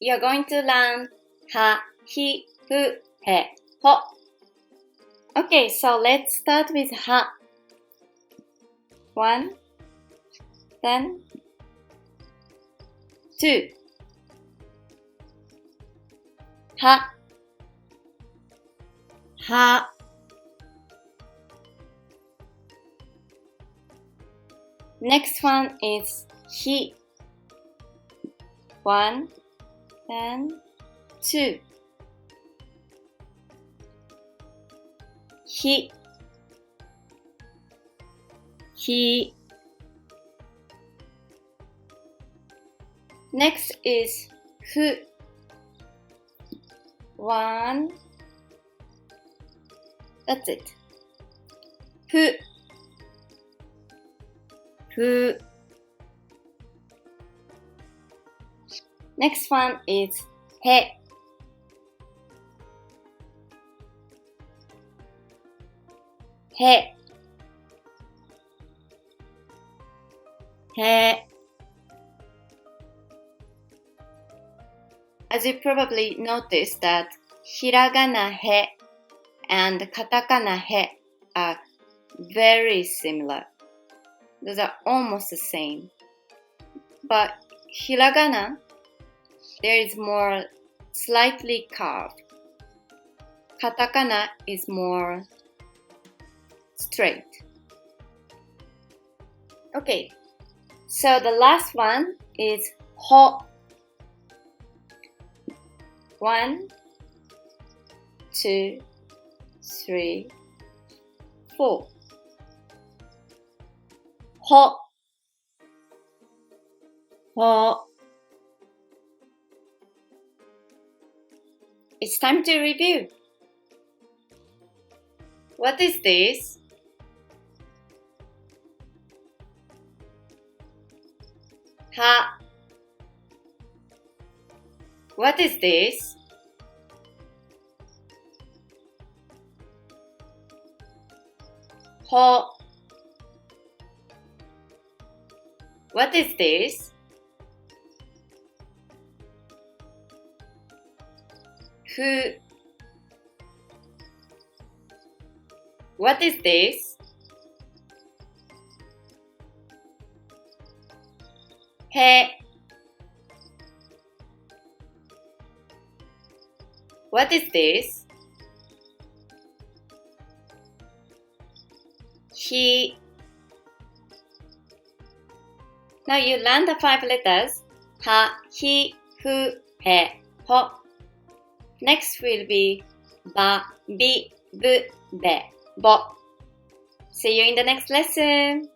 You're going to learn ha, hi, fu, he, ho. Okay, so let's start with ha. 1, then 2. Ha, ha. Next one is hi. 1, then 2. Hi, hi. Next is fu. 1. That's it. Fu, fu. Next one is he. へ、へ。As you probably noticed that Hiragana he and Katakana he are very similar. Those are almost the same. But Hiragana, there is more slightly curved. Katakana is more straight. Okay, so the last one is ho. 1, 2, 3, 4. Ho, ho. It's time to review. What is this? Ha. What is this? Ho. What is this? Fu. What is this? He. What is this? He. Now you learn the 5 letters. Ha, hi, fu, he, ho. Next will be ba, bi, bu, be, bo. See you in the next lesson.